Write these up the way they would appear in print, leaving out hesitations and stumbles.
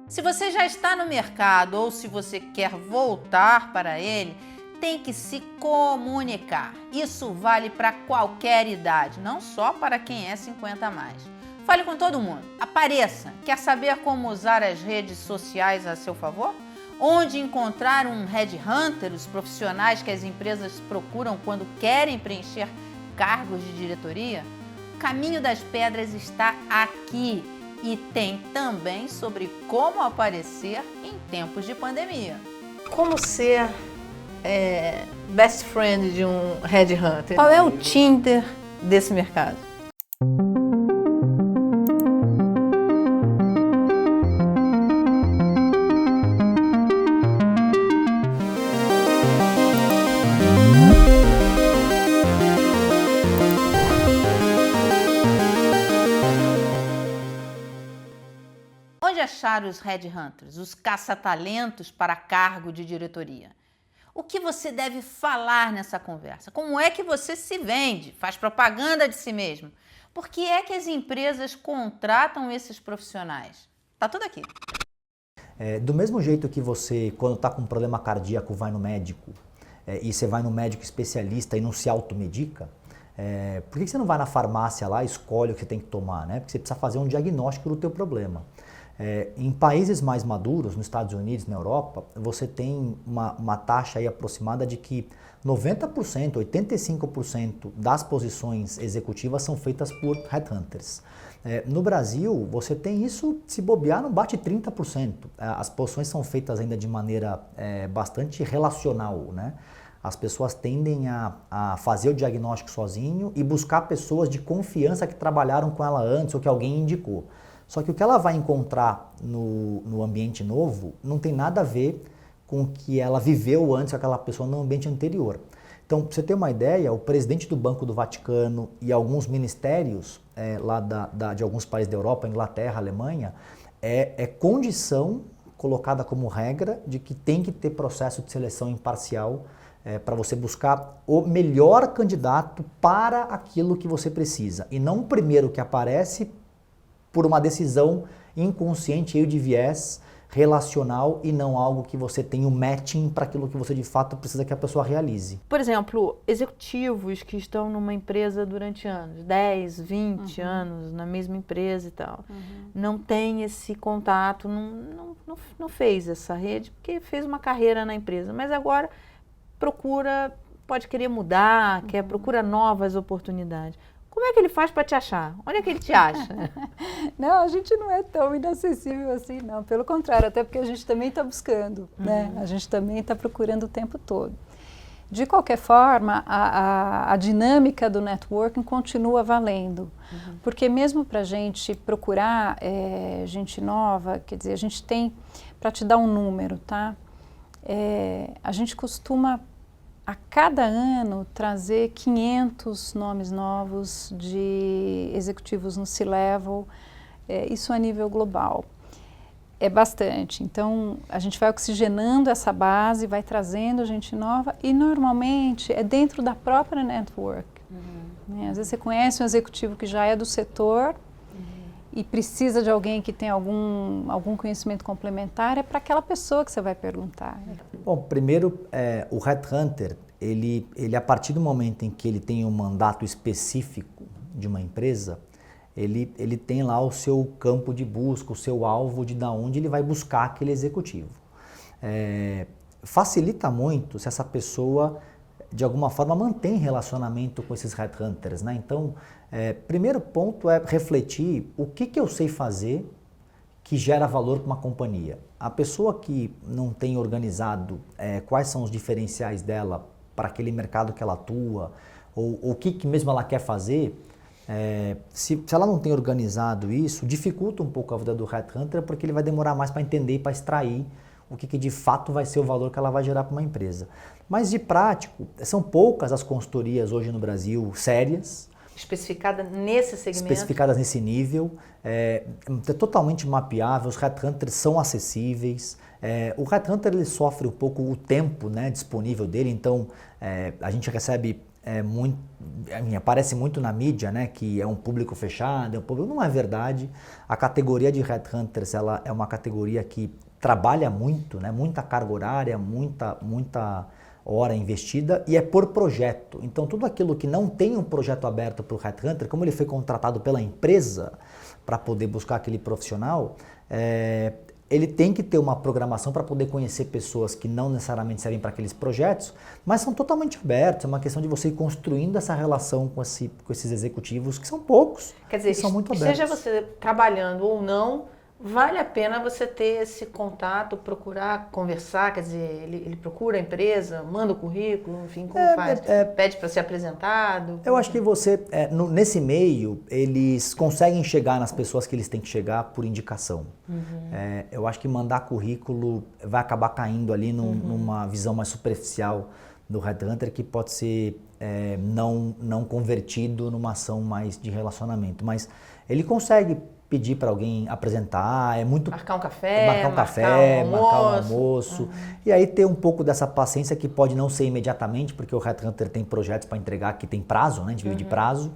Se você já está no mercado ou se você quer voltar para ele, tem que se comunicar. Isso vale para qualquer idade, não só para quem é 50 a mais. Fale com todo mundo. Apareça. Quer saber como usar as redes sociais a seu favor? Onde encontrar um headhunter, os profissionais que as empresas procuram quando querem preencher cargos de diretoria? O Caminho das Pedras está aqui e tem também sobre como aparecer em tempos de pandemia. Como ser best friend de um headhunter? Qual é o Tinder desse mercado? Onde achar os headhunters, os caça-talentos para cargo de diretoria? O que você deve falar nessa conversa? Como é que você se vende? Faz propaganda de si mesmo? Por que é que as empresas contratam esses profissionais? Tá tudo aqui. Do mesmo jeito que você, quando está com um problema cardíaco, vai no médico e você vai no médico especialista e não se automedica, por que você não vai na farmácia lá e escolhe o que você tem que tomar, né? Porque você precisa fazer um diagnóstico do teu problema. Em países mais maduros, nos Estados Unidos, na Europa, você tem uma taxa aí aproximada de que 90%, 85% das posições executivas são feitas por headhunters. No Brasil, você tem isso, se bobear, não bate 30%. As posições são feitas ainda de maneira bastante relacional, né? As pessoas tendem a fazer o diagnóstico sozinho e buscar pessoas de confiança que trabalharam com ela antes ou que alguém indicou. Só que o que ela vai encontrar no ambiente novo não tem nada a ver com o que ela viveu antes com aquela pessoa no ambiente anterior. Então, para você ter uma ideia, o presidente do Banco do Vaticano e alguns ministérios lá de alguns países da Europa, Inglaterra, Alemanha, é condição colocada como regra de que tem que ter processo de seleção imparcial para você buscar o melhor candidato para aquilo que você precisa. E não o primeiro que aparece por uma decisão inconsciente e de viés relacional e não algo que você tem um matching para aquilo que você de fato precisa que a pessoa realize. Por exemplo, executivos que estão numa empresa durante anos, 10, 20 anos na mesma empresa e tal, não tem esse contato, não fez essa rede porque fez uma carreira na empresa, mas agora procura, pode querer mudar, procura novas oportunidades. Como é que ele faz para te achar? Onde é que ele te acha? Não, a gente não é tão inacessível assim, não. Pelo contrário, até porque a gente também está buscando, né? A gente também está procurando o tempo todo. De qualquer forma, a dinâmica do networking continua valendo. Porque mesmo para a gente procurar gente nova, quer dizer, a gente tem, para te dar um número, tá? A gente costuma a cada ano trazer 500 nomes novos de executivos no C-Level, isso a nível global. É bastante. Então, a gente vai oxigenando essa base, vai trazendo gente nova e normalmente é dentro da própria network. Né? Às vezes você conhece um executivo que já é do setor e precisa de alguém que tem algum conhecimento complementar, é para aquela pessoa que você vai perguntar. Bom, primeiro, o headhunter, ele a partir do momento em que ele tem um mandato específico de uma empresa, ele tem lá o seu campo de busca, o seu alvo de onde ele vai buscar aquele executivo. Facilita muito se essa pessoa, de alguma forma, mantém relacionamento com esses headhunters, né? Então, primeiro ponto é refletir o que eu sei fazer que gera valor para uma companhia. A pessoa que não tem organizado quais são os diferenciais dela para aquele mercado que ela atua, ou o que mesmo ela quer fazer, se ela não tem organizado isso, dificulta um pouco a vida do headhunter, porque ele vai demorar mais para entender e para extrair o que de fato vai ser o valor que ela vai gerar para uma empresa. Mas de prático, são poucas as consultorias hoje no Brasil sérias, Especificada nesse segmento? Especificadas nesse nível, é totalmente mapeável, os headhunters são acessíveis. O headhunter ele sofre um pouco o tempo, né, disponível dele, então a gente recebe aparece muito na mídia, né, que é um público fechado, não é verdade. A categoria de headhunters, ela é uma categoria que trabalha muito, né, muita carga horária, muita hora investida e é por projeto. Então tudo aquilo que não tem um projeto aberto para o headhunter, como ele foi contratado pela empresa para poder buscar aquele profissional, ele tem que ter uma programação para poder conhecer pessoas que não necessariamente servem para aqueles projetos, mas são totalmente abertos. É uma questão de você ir construindo essa relação com esses executivos, que são poucos, quer dizer, que são muito abertos. Seja você trabalhando ou não, vale a pena você ter esse contato, procurar conversar, quer dizer, ele procura a empresa, manda o currículo, enfim, como faz? Pede para ser apresentado? Eu acho que você, nesse meio, eles conseguem chegar nas pessoas que eles têm que chegar por indicação. Eu acho que mandar currículo vai acabar caindo ali numa visão mais superficial do headhunter, que pode ser não convertido numa ação mais de relacionamento. Mas ele consegue pedir para alguém apresentar, marcar um café, marcar um almoço. E aí ter um pouco dessa paciência, que pode não ser imediatamente, porque o headhunter tem projetos para entregar que tem prazo, né? A gente vive de prazo.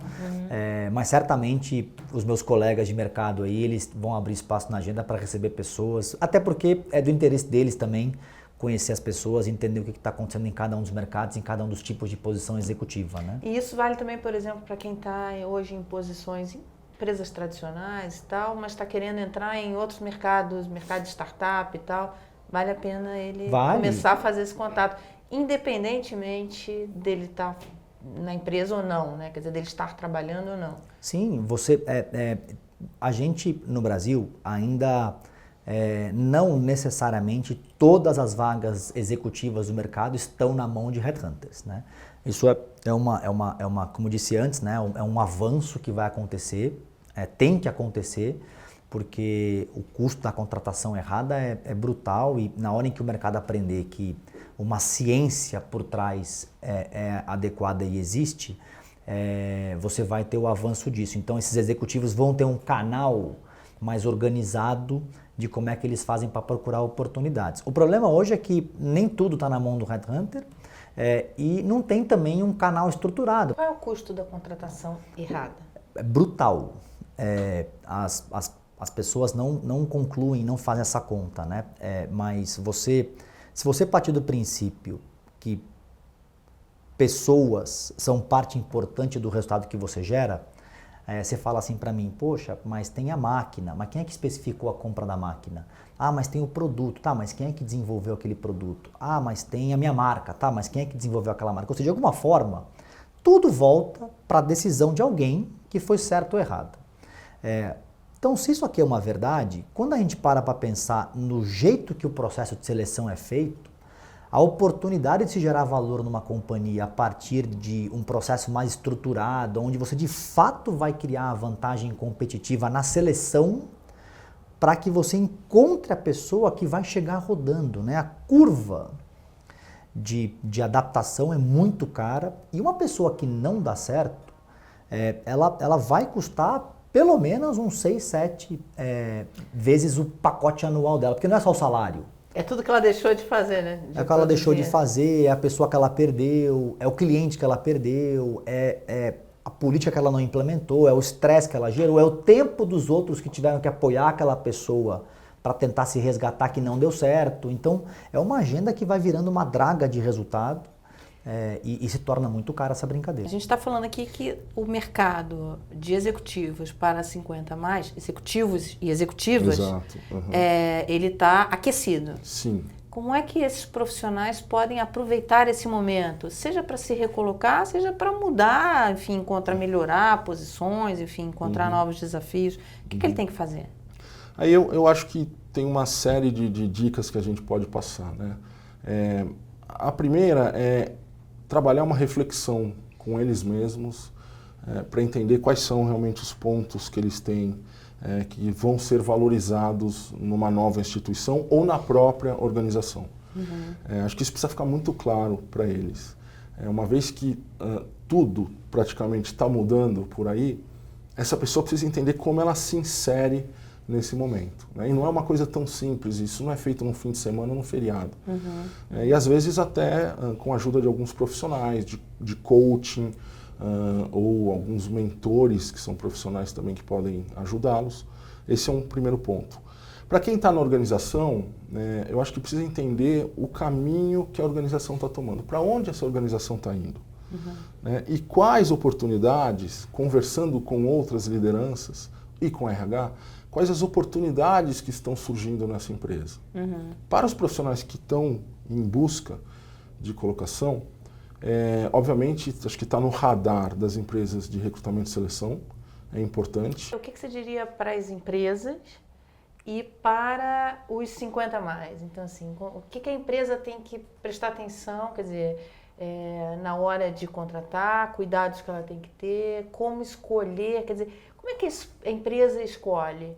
Mas certamente os meus colegas de mercado aí, eles vão abrir espaço na agenda para receber pessoas, até porque é do interesse deles também conhecer as pessoas, entender o que está acontecendo em cada um dos mercados, em cada um dos tipos de posição executiva, né? E isso vale também, por exemplo, para quem está hoje em posições empresas tradicionais e tal, mas está querendo entrar em outros mercados, mercado de startup e tal, vale a pena ele começar a fazer esse contato, independentemente dele estar na empresa ou não, né? Quer dizer, dele estar trabalhando ou não. Sim, a gente no Brasil ainda não necessariamente todas as vagas executivas do mercado estão na mão de headhunters, né? Isso como disse antes, né? É um avanço que vai acontecer, tem que acontecer, porque o custo da contratação errada é brutal, e na hora em que o mercado aprender que uma ciência por trás é adequada e existe, você vai ter o avanço disso. Então esses executivos vão ter um canal mais organizado de como é que eles fazem para procurar oportunidades. O problema hoje é que nem tudo está na mão do headhunter, e não tem também um canal estruturado. Qual é o custo da contratação errada? É brutal. As pessoas não concluem, não fazem essa conta, né? Mas se você partir do princípio que pessoas são parte importante do resultado que você gera, você fala assim para mim, poxa, mas tem a máquina, mas quem é que especificou a compra da máquina? Ah, mas tem o produto, tá, mas quem é que desenvolveu aquele produto? Ah, mas tem a minha marca, tá, mas quem é que desenvolveu aquela marca? Ou seja, de alguma forma, tudo volta para a decisão de alguém que foi certo ou errado. Então, se isso aqui é uma verdade, quando a gente para pensar no jeito que o processo de seleção é feito, a oportunidade de se gerar valor numa companhia a partir de um processo mais estruturado, onde você de fato vai criar a vantagem competitiva na seleção, para que você encontre a pessoa que vai chegar rodando, né? A curva de adaptação é muito cara, e uma pessoa que não dá certo, ela vai custar pelo menos uns 6, 7 vezes o pacote anual dela, porque não é só o salário. É tudo que ela deixou de fazer, né? É o que ela deixou de fazer, é a pessoa que ela perdeu, é o cliente que ela perdeu, é a política que ela não implementou, é o estresse que ela gerou, é o tempo dos outros que tiveram que apoiar aquela pessoa para tentar se resgatar, que não deu certo. Então, é uma agenda que vai virando uma draga de resultado, e se torna muito cara essa brincadeira. A gente está falando aqui que o mercado de executivos para 50 a mais, executivos e executivas, Exato. Ele está aquecido. Sim. Como é que esses profissionais podem aproveitar esse momento? Seja para se recolocar, seja para mudar, enfim, melhorar posições, enfim, encontrar novos desafios. O que ele tem que fazer? Aí eu acho que tem uma série de dicas que a gente pode passar, né? A primeira é trabalhar uma reflexão com eles mesmos, para entender quais são realmente os pontos que eles têm, que vão ser valorizados numa nova instituição ou na própria organização. Acho que isso precisa ficar muito claro para eles. Uma vez que tudo praticamente está mudando por aí, essa pessoa precisa entender como ela se insere nesse momento, né? E não é uma coisa tão simples, isso não é feito num fim de semana ou num feriado. E às vezes até com a ajuda de alguns profissionais, de coaching, ou alguns mentores que são profissionais também que podem ajudá-los. Esse é um primeiro ponto. Para quem está na organização, né, eu acho que precisa entender o caminho que a organização está tomando, para onde essa organização está indo. Né, e quais oportunidades, conversando com outras lideranças e com RH, quais as oportunidades que estão surgindo nessa empresa. Para os profissionais que estão em busca de colocação, obviamente, acho que está no radar das empresas de recrutamento e seleção, é importante. O que você diria para as empresas e para os 50 mais? Então, assim, o que a empresa tem que prestar atenção, quer dizer, na hora de contratar, cuidados que ela tem que ter, como escolher, quer dizer, como é que a empresa escolhe?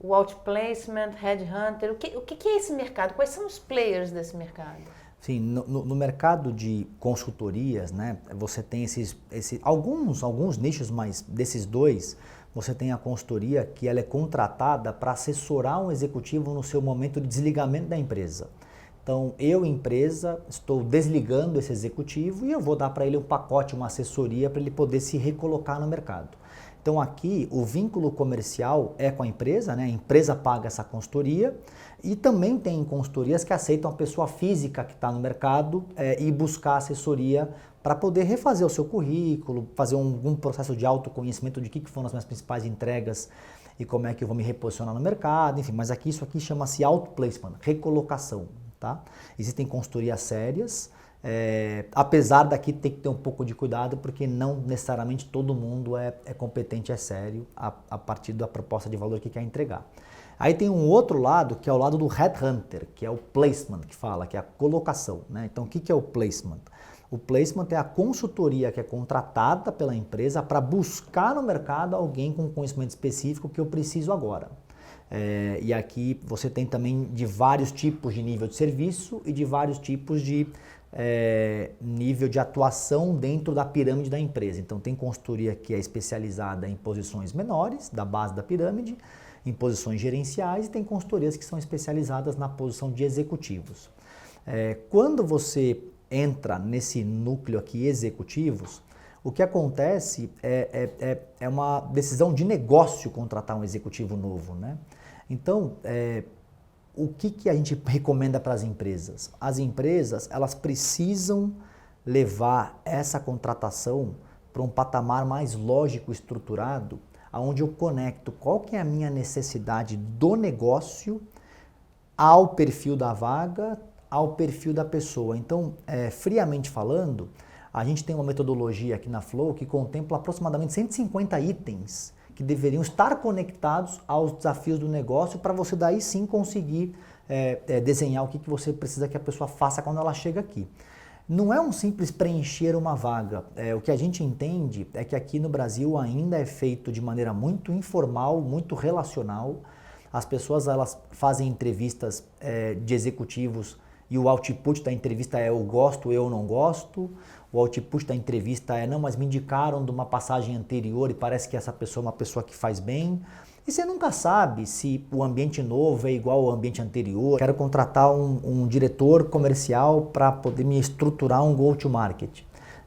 O outplacement, headhunter, o que é esse mercado? Quais são os players desse mercado? Sim, no mercado de consultorias, né, você tem alguns nichos, mas desses dois, você tem a consultoria que ela é contratada para assessorar um executivo no seu momento de desligamento da empresa. Então, empresa, estou desligando esse executivo e eu vou dar para ele um pacote, uma assessoria para ele poder se recolocar no mercado. Então, aqui, o vínculo comercial é com a empresa, né? A empresa paga essa consultoria e também tem consultorias que aceitam a pessoa física que está no mercado e buscar assessoria para poder refazer o seu currículo, fazer algum processo de autoconhecimento de que foram as minhas principais entregas e como é que eu vou me reposicionar no mercado, enfim. Mas isso aqui chama-se outplacement, recolocação, tá? Existem consultorias sérias. Apesar daqui ter que ter um pouco de cuidado, porque não necessariamente todo mundo é competente, é sério, a partir da proposta de valor que quer entregar. Aí tem um outro lado, que é o lado do headhunter, que é o placement, que fala, que é a colocação, né? Então, o que é o placement? O placement é a consultoria que é contratada pela empresa para buscar no mercado alguém com conhecimento específico que eu preciso agora. E aqui você tem também de vários tipos de nível de serviço e de vários tipos de nível de atuação dentro da pirâmide da empresa. Então tem consultoria que é especializada em posições menores, da base da pirâmide, em posições gerenciais, e tem consultorias que são especializadas na posição de executivos. Quando você entra nesse núcleo aqui, executivos, o que acontece é uma decisão de negócio contratar um executivo novo, né? Então, o que a gente recomenda para as empresas? As empresas, elas precisam levar essa contratação para um patamar mais lógico, estruturado, onde eu conecto qual que é a minha necessidade do negócio ao perfil da vaga, ao perfil da pessoa. Então, friamente falando, a gente tem uma metodologia aqui na Flow que contempla aproximadamente 150 itens que deveriam estar conectados aos desafios do negócio para você daí sim conseguir desenhar o que você precisa que a pessoa faça quando ela chega aqui. Não é um simples preencher uma vaga. O que a gente entende é que aqui no Brasil ainda é feito de maneira muito informal, muito relacional. As pessoas elas fazem entrevistas de executivos e o output da entrevista é eu gosto, eu não gosto. O output da entrevista é não, mas me indicaram de uma passagem anterior e parece que essa pessoa é uma pessoa que faz bem. E você nunca sabe se o ambiente novo é igual ao ambiente anterior. Quero contratar um diretor comercial para poder me estruturar um go-to-market.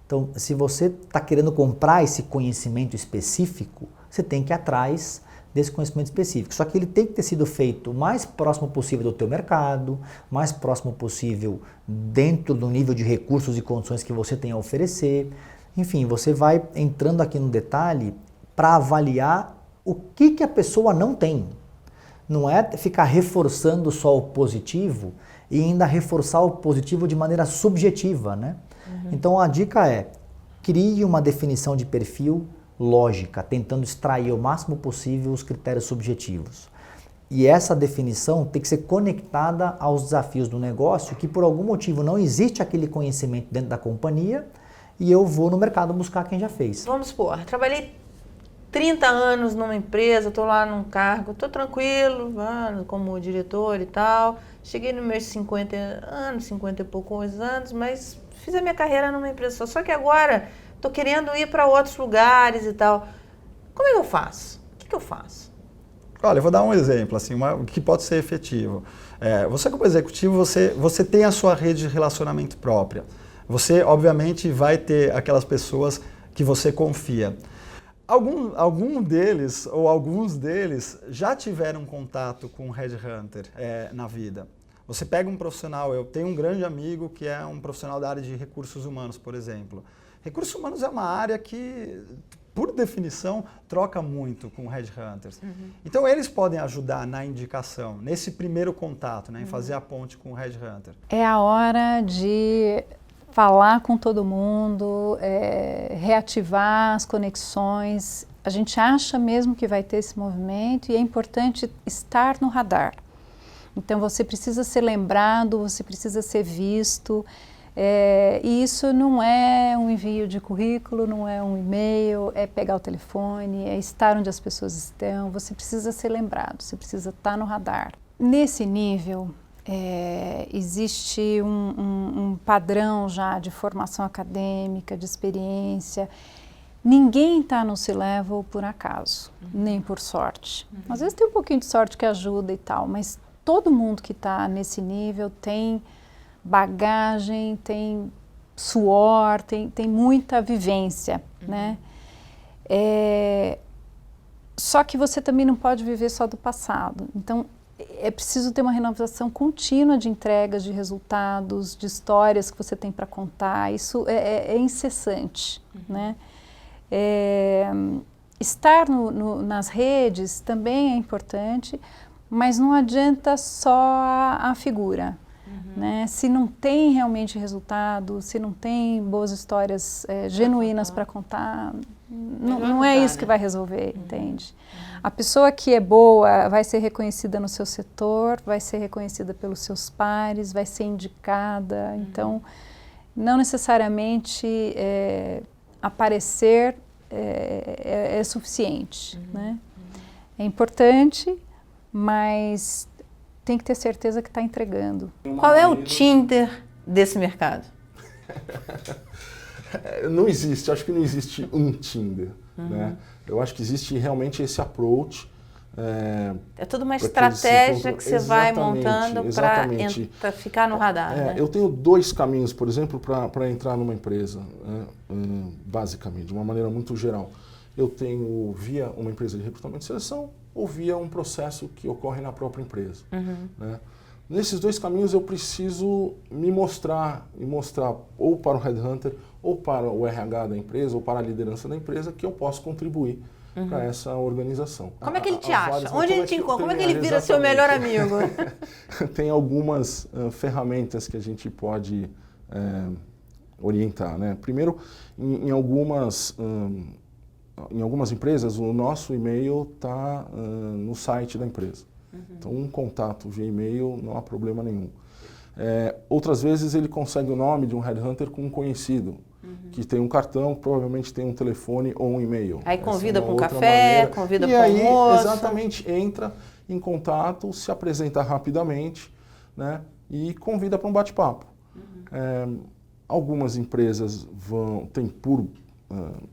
Então, se você está querendo comprar esse conhecimento específico, você tem que ir atrás desse conhecimento específico. Só que ele tem que ter sido feito o mais próximo possível do teu mercado, mais próximo possível dentro do nível de recursos e condições que você tem a oferecer. Enfim, você vai entrando aqui no detalhe para avaliar o que a pessoa não tem. Não é ficar reforçando só o positivo e ainda reforçar o positivo de maneira subjetiva, né? Então a dica é, crie uma definição de perfil lógica, tentando extrair o máximo possível os critérios subjetivos. E essa definição tem que ser conectada aos desafios do negócio, que por algum motivo não existe aquele conhecimento dentro da companhia e eu vou no mercado buscar quem já fez. Vamos supor, trabalhei 30 anos numa empresa, estou lá num cargo, estou tranquilo, como diretor e tal. Cheguei nos meus 50 anos, 50 e poucos anos, mas fiz a minha carreira numa empresa só que agora estou querendo ir para outros lugares e tal. Como é que eu faço? O que eu faço? Olha, eu vou dar um exemplo, assim, que pode ser efetivo. Você como executivo, você tem a sua rede de relacionamento própria. Você, obviamente, vai ter aquelas pessoas que você confia. Alguns deles já tiveram contato com um headhunter na vida. Você pega um profissional, eu tenho um grande amigo que é um profissional da área de recursos humanos, por exemplo. Recursos humanos é uma área que, por definição, troca muito com headhunters. Então, eles podem ajudar na indicação, nesse primeiro contato, né, em fazer a ponte com o headhunter. É a hora de falar com todo mundo, reativar as conexões. A gente acha mesmo que vai ter esse movimento e é importante estar no radar. Então, você precisa ser lembrado, você precisa ser visto. E isso não é um envio de currículo, não é um e-mail, é pegar o telefone, é estar onde as pessoas estão. Você precisa ser lembrado, você precisa estar no radar. Nesse nível, existe um padrão já de formação acadêmica, de experiência. Ninguém está no C-Level por acaso, nem por sorte. Às vezes tem um pouquinho de sorte que ajuda e tal, mas todo mundo que está nesse nível tem bagagem, tem suor, tem muita vivência, né? Só que você também não pode viver só do passado. Então, é preciso ter uma renovação contínua de entregas, de resultados, de histórias que você tem para contar. Isso é incessante, né? Estar nas redes também é importante, mas não adianta só a figura. Né? Se não tem realmente resultado, se não tem boas histórias genuínas para contar, não é isso que vai resolver, entende? A pessoa que é boa vai ser reconhecida no seu setor, vai ser reconhecida pelos seus pares, vai ser indicada. Então, não necessariamente aparecer é suficiente. Né? É importante, mas tem que ter certeza que está entregando. Qual é o Tinder desse mercado? Não existe, acho que não existe um Tinder. Né? Eu acho que existe realmente esse approach. É toda uma estratégia que você vai montando para ficar no radar. Né? Eu tenho 2 caminhos, por exemplo, para entrar numa empresa, basicamente, de uma maneira muito geral. Eu tenho via uma empresa de recrutamento e seleção ou via um processo que ocorre na própria empresa. Né? Nesses 2 caminhos eu preciso me mostrar ou para o headhunter, ou para o RH da empresa, ou para a liderança da empresa, que eu posso contribuir para essa organização. Como é que ele te acha? Onde ele te encontra? Como é que ele vira seu melhor amigo? Tem algumas ferramentas que a gente pode orientar. Né? Primeiro, em algumas empresas, o nosso e-mail está no site da empresa. Então, um contato via e-mail não há problema nenhum. Outras vezes, ele consegue o nome de um headhunter com um conhecido, que tem um cartão, provavelmente tem um telefone ou um e-mail. Aí convida para um café, convida para um almoço. E aí, exatamente, entra em contato, se apresenta rapidamente, né, e convida para um bate-papo. Algumas empresas têm por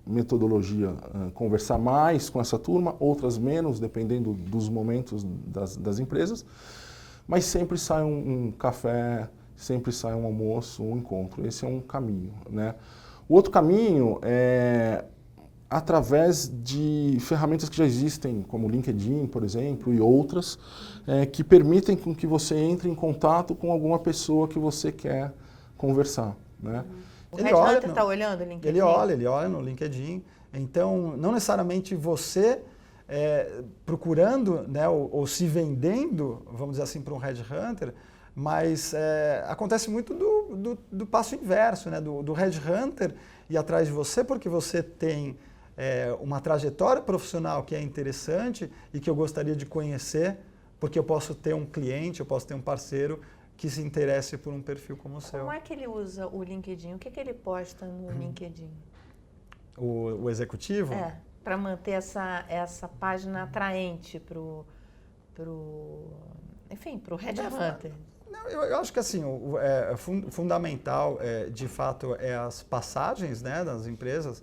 metodologia conversar mais com essa turma, outras menos, dependendo dos momentos das empresas, mas sempre sai um café, sempre sai um almoço, um encontro. Esse é um caminho. Né? O outro caminho é através de ferramentas que já existem, como o LinkedIn, por exemplo, e outras, que permitem com que você entre em contato com alguma pessoa que você quer conversar. Né? O headhunter está olhando o LinkedIn? Ele olha no LinkedIn. Então, não necessariamente você procurando, né, ou se vendendo, vamos dizer assim, para um headhunter, mas acontece muito do passo inverso, né, do headhunter ir atrás de você porque você tem uma trajetória profissional que é interessante e que eu gostaria de conhecer, porque eu posso ter um cliente, eu posso ter um parceiro que se interesse por um perfil como o seu. Como é que ele usa o LinkedIn? O que ele posta no LinkedIn? O executivo? Para manter essa página atraente para o headhunter. Eu acho que assim, fundamental, de fato, as passagens, né, das empresas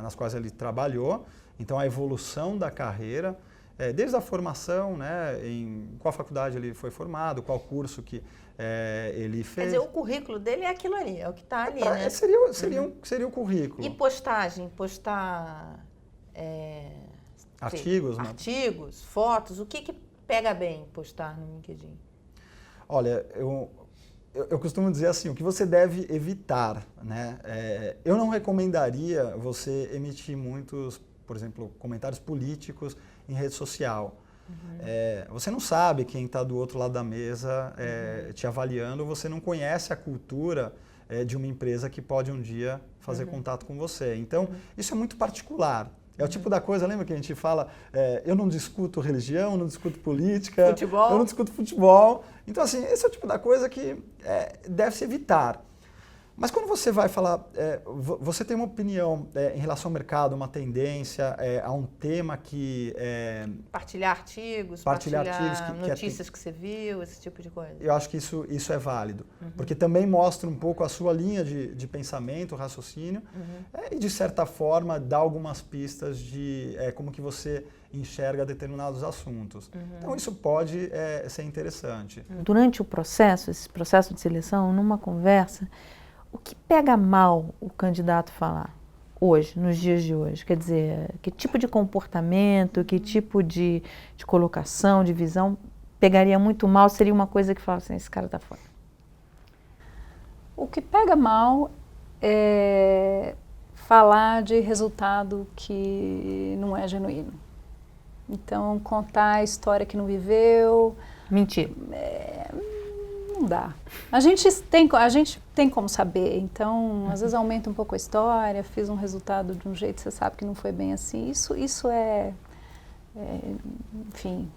nas quais ele trabalhou, então a evolução da carreira. desde a formação, né, em qual faculdade ele foi formado, qual curso que ele fez. Quer dizer, o currículo dele é aquilo ali, é o que está ali, né? Seria o currículo. E postagem, postar artigos, né? Artigos, fotos, o que pega bem postar no LinkedIn? Olha, eu costumo dizer assim, o que você deve evitar, né? Eu não recomendaria você emitir muitos, por exemplo, comentários políticos em rede social. Você não sabe quem está do outro lado da mesa te avaliando, você não conhece a cultura de uma empresa que pode um dia fazer contato com você. Então, isso é muito particular. É o tipo da coisa, lembra que a gente fala, eu não discuto religião, não discuto política, futebol. Eu não discuto futebol. Então, assim, esse é o tipo da coisa que deve se evitar. Mas quando você vai falar, você tem uma opinião em relação ao mercado, uma tendência, a um tema que... Partilhar artigos, notícias que você viu, esse tipo de coisa. Eu acho que isso é válido, porque também mostra um pouco a sua linha de pensamento, raciocínio, e de certa forma dá algumas pistas de como que você enxerga determinados assuntos. Então isso pode ser interessante. Durante esse processo de seleção, numa conversa, o que pega mal o candidato falar hoje, nos dias de hoje? Quer dizer, que tipo de comportamento, que tipo de colocação, de visão pegaria muito mal, seria uma coisa que fala assim, esse cara tá fora? O que pega mal é falar de resultado que não é genuíno. Então, contar a história que não viveu... Mentira. Não dá. A gente tem como saber, então às vezes aumenta um pouco a história, fiz um resultado de um jeito, você sabe que não foi bem assim. Isso enfim,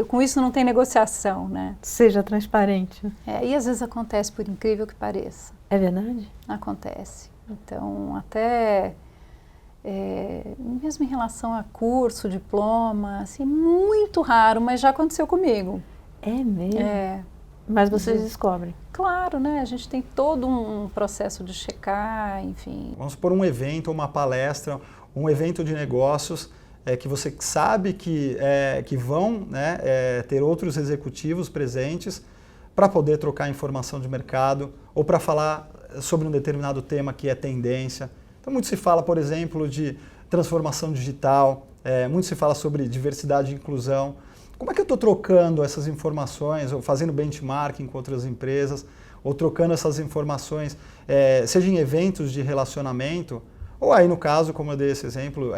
com isso não tem negociação, né? Seja transparente. E às vezes acontece, por incrível que pareça. É verdade? Acontece. Então, até mesmo em relação a curso, diploma, assim, muito raro, mas já aconteceu comigo. É mesmo? Mas vocês descobrem? Claro, né? A gente tem todo um processo de checar, enfim. Vamos supor um evento, uma palestra, um evento de negócios que você sabe que vão ter outros executivos presentes para poder trocar informação de mercado ou para falar sobre um determinado tema que é tendência. Então, muito se fala, por exemplo, de transformação digital, muito se fala sobre diversidade e inclusão. Como é que eu estou trocando essas informações, ou fazendo benchmarking com outras empresas, ou trocando essas informações, seja em eventos de relacionamento, ou aí no caso, como eu dei esse exemplo,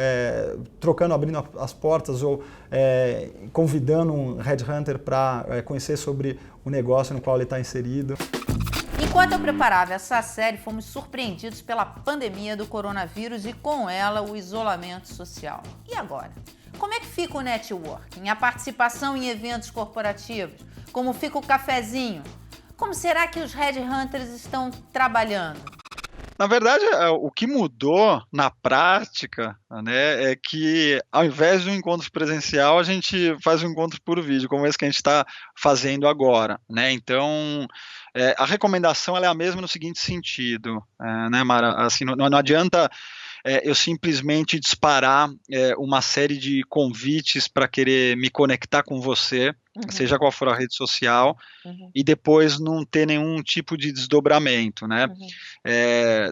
abrindo as portas ou convidando um headhunter para conhecer sobre o negócio no qual ele está inserido. Enquanto eu preparava essa série, fomos surpreendidos pela pandemia do coronavírus e com ela o isolamento social. E agora? Como é que fica o networking, a participação em eventos corporativos? Como fica o cafezinho? Como será que os headhunters estão trabalhando? Na verdade, o que mudou na prática, né, é que ao invés de um encontro presencial, a gente faz um encontro por vídeo, como esse que a gente está fazendo agora, né? Então, a recomendação ela é a mesma no seguinte sentido, né, Mara? Assim, não adianta eu simplesmente disparar uma série de convites para querer me conectar com você, seja qual for a rede social, e depois não ter nenhum tipo de desdobramento, né?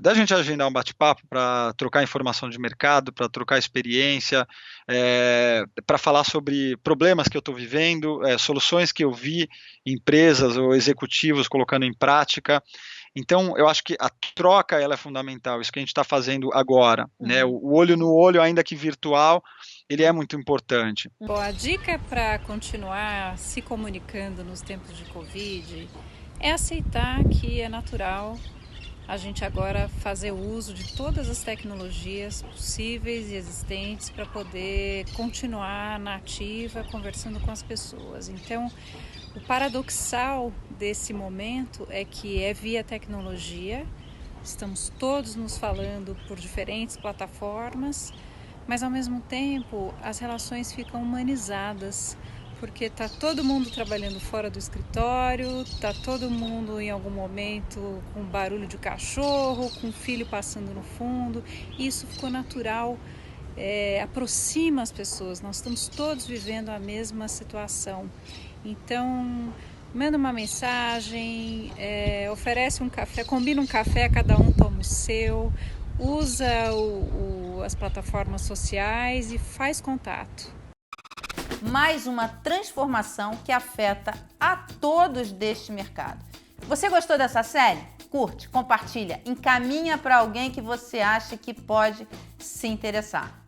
Da gente agendar um bate-papo para trocar informação de mercado, para trocar experiência, para falar sobre problemas que eu estou vivendo, soluções que eu vi empresas ou executivos colocando em prática. Então, eu acho que a troca ela é fundamental, isso que a gente está fazendo agora, né? O olho no olho, ainda que virtual, ele é muito importante. Bom, a dica para continuar se comunicando nos tempos de Covid é aceitar que é natural a gente agora fazer uso de todas as tecnologias possíveis e existentes para poder continuar na ativa, conversando com as pessoas. Então, o paradoxal desse momento é que é via tecnologia, estamos todos nos falando por diferentes plataformas, mas ao mesmo tempo as relações ficam humanizadas, porque está todo mundo trabalhando fora do escritório, está todo mundo em algum momento com barulho de cachorro, com filho passando no fundo, e isso ficou natural aproxima as pessoas. Nós estamos todos vivendo a mesma situação. Então, manda uma mensagem, oferece um café, combina um café, cada um toma o seu, usa as plataformas sociais e faz contato. Mais uma transformação que afeta a todos deste mercado. Você gostou dessa série? Curte, compartilha, encaminha para alguém que você acha que pode se interessar.